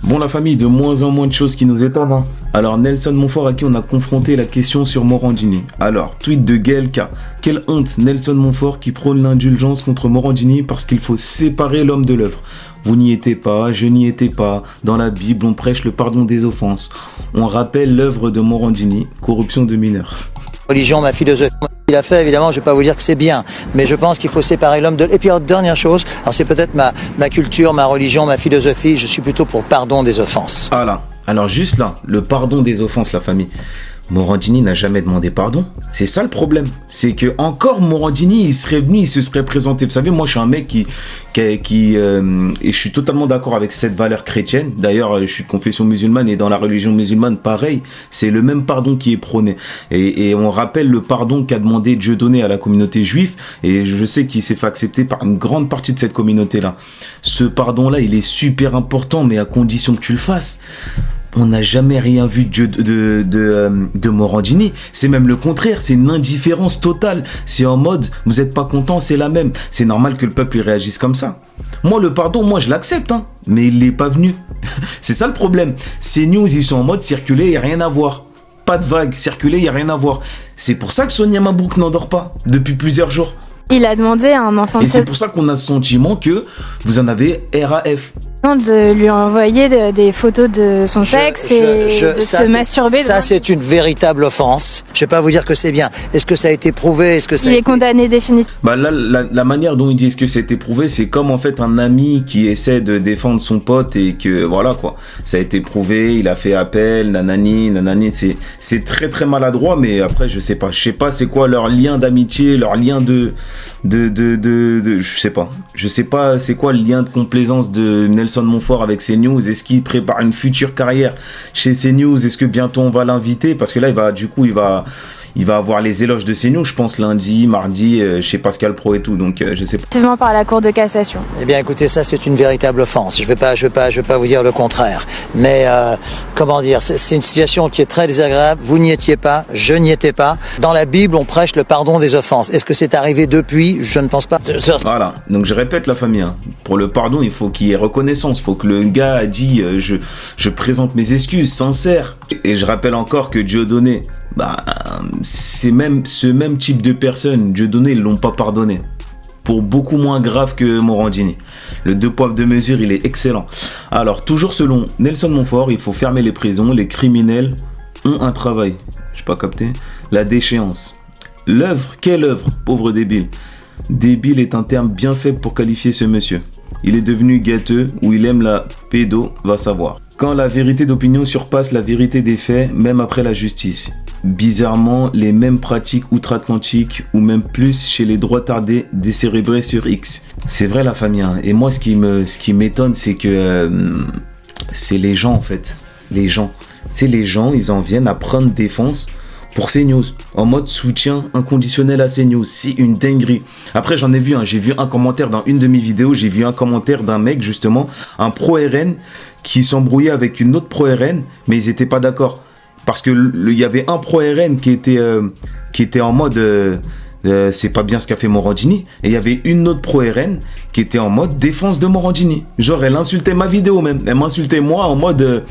Bon la famille, de moins en moins de choses qui nous étonnent. Hein. Alors Nelson Montfort à qui on a confronté la question sur Morandini. Alors, tweet de Gaël K. Quelle honte Nelson Montfort qui prône l'indulgence contre Morandini parce qu'il faut séparer l'homme de l'œuvre. Vous n'y étiez pas, je n'y étais pas. Dans la Bible, on prêche le pardon des offenses. On rappelle l'œuvre de Morandini, corruption de mineurs. Religion, ma philosophie. Il a fait, évidemment, je ne vais pas vous dire que c'est bien, mais je pense qu'il faut séparer l'homme de... Et puis, dernière chose, alors c'est peut-être ma culture, ma religion, ma philosophie, je suis plutôt pour le pardon des offenses. Ah là, alors juste là, le pardon des offenses, la famille. Morandini n'a jamais demandé pardon. C'est ça le problème. C'est que encore Morandini, il serait venu, il se serait présenté. Vous savez, moi, je suis un mec et je suis totalement d'accord avec cette valeur chrétienne. D'ailleurs, je suis de confession musulmane et dans la religion musulmane, pareil, c'est le même pardon qui est prôné. Et on rappelle le pardon qu'a demandé Dieudonné à la communauté juive. Et je sais qu'il s'est fait accepter par une grande partie de cette communauté-là. Ce pardon-là, il est super important, mais à condition que tu le fasses. On n'a jamais rien vu de Morandini. C'est même le contraire, c'est une indifférence totale. C'est en mode, vous n'êtes pas content, c'est la même. C'est normal que le peuple y réagisse comme ça. Moi, le pardon, moi, je l'accepte, hein, mais il n'est pas venu. C'est ça le problème. Ces news, ils sont en mode circuler, il n'y a rien à voir. Pas de vague, circuler, il n'y a rien à voir. C'est pour ça que Sonia Mabrouk n'endort pas depuis plusieurs jours. Il a demandé à un enfant de 16 ans. Et c'est pour ça qu'on a le sentiment que vous en avez RAF. De lui envoyer des photos de son sexe et de se masturber. Ça, c'est une véritable offense. Je ne vais pas vous dire que c'est bien. Est-ce que ça a été prouvé? Est-ce que ça Il est condamné définitivement. Bah là, la manière dont il dit est-ce que c'est éprouvé, c'est comme en fait un ami qui essaie de défendre son pote et que voilà quoi. Ça a été prouvé, il a fait appel, nanani. C'est très très maladroit, mais après je sais pas c'est quoi leur lien d'amitié, leur lien de je sais pas c'est quoi le lien de complaisance de Nelson Montfort avec CNews. Est-ce qu'il prépare une future carrière chez CNews? Est-ce que bientôt on va l'inviter? Parce que là il va avoir les éloges de CNews, je pense lundi, mardi, chez Pascal Pro et tout, donc je sais pas. Par la Cour de cassation. Eh bien, écoutez, ça c'est une véritable offense. Je vais pas vous dire le contraire. Mais comment dire, c'est une situation qui est très désagréable. Vous n'y étiez pas, je n'y étais pas. Dans la Bible, on prêche le pardon des offenses. Est-ce que c'est arrivé depuis? Je ne pense pas. Voilà. Donc je répète la famille. Hein. Pour le pardon, il faut qu'il y ait reconnaissance. Il faut que le gars a dit, je présente mes excuses sincères. Et je rappelle encore que Dieudonné. C'est même ce même type de personnes, Dieudonné, ils l'ont pas pardonné. Pour beaucoup moins grave que Morandini. Le 2 poids 2 mesures, il est excellent. Alors, toujours selon Nelson Montfort, il faut fermer les prisons. Les criminels ont un travail. Je n'ai pas capté. La déchéance. L'œuvre, quelle œuvre, pauvre débile? Débile est un terme bien faible pour qualifier ce monsieur. Il est devenu gâteux ou il aime la pédo, va savoir. Quand la vérité d'opinion surpasse la vérité des faits, même après la justice. Bizarrement, les mêmes pratiques outre-Atlantique ou même plus chez les droitardés décérébrés sur X. C'est vrai la famille. Hein. Et moi, ce qui m'étonne, c'est que c'est les gens en fait. Les gens. Tu sais, les gens, ils en viennent à prendre défense pour CNews, en mode soutien inconditionnel à CNews. C'est une dinguerie. Après, j'en ai vu, j'ai vu un commentaire dans une de mes vidéos, j'ai vu un commentaire d'un mec, justement, un pro-RN, qui s'embrouillait avec une autre pro-RN, mais ils n'étaient pas d'accord. Parce que il y avait un pro-RN qui était en mode c'est pas bien ce qu'a fait Morandini, et il y avait une autre pro-RN qui était en mode défense de Morandini. Genre, elle insultait ma vidéo même. Elle m'insultait moi en mode...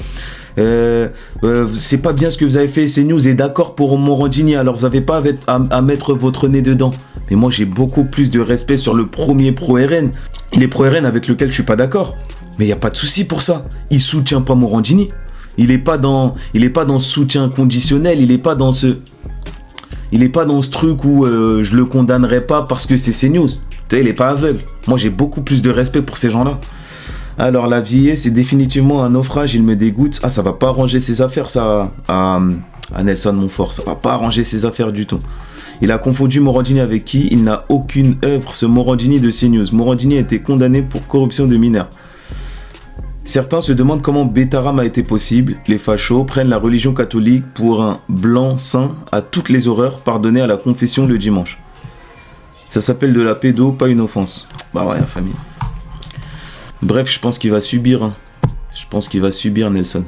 c'est pas bien ce que vous avez fait, CNews est d'accord pour Morandini, alors vous n'avez pas à mettre votre nez dedans. Mais moi j'ai beaucoup plus de respect sur le premier pro-RN. Les pro-RN avec lequel je suis pas d'accord. Mais il n'y a pas de souci pour ça. Il soutient pas Morandini. Il est pas dans ce soutien conditionnel, il est pas dans ce truc où je le condamnerai pas parce que c'est CNews. Tu sais, il est pas aveugle. Moi j'ai beaucoup plus de respect pour ces gens-là. Alors la vieillesse, c'est définitivement un naufrage, il me dégoûte. Ah, ça va pas arranger ses affaires, ça, à Nelson Montfort. Ça va pas arranger ses affaires du tout. Il a confondu Morandini avec qui? Il n'a aucune œuvre, ce Morandini de CNews. Morandini a été condamné pour corruption de mineurs. Certains se demandent comment Betaram a été possible. Les fachos prennent la religion catholique pour un blanc-seing à toutes les horreurs pardonnées à la confession le dimanche. Ça s'appelle de la pédo, pas une offense. Bah ouais, la famille. Bref, je pense qu'il va subir. Je pense qu'il va subir Nelson.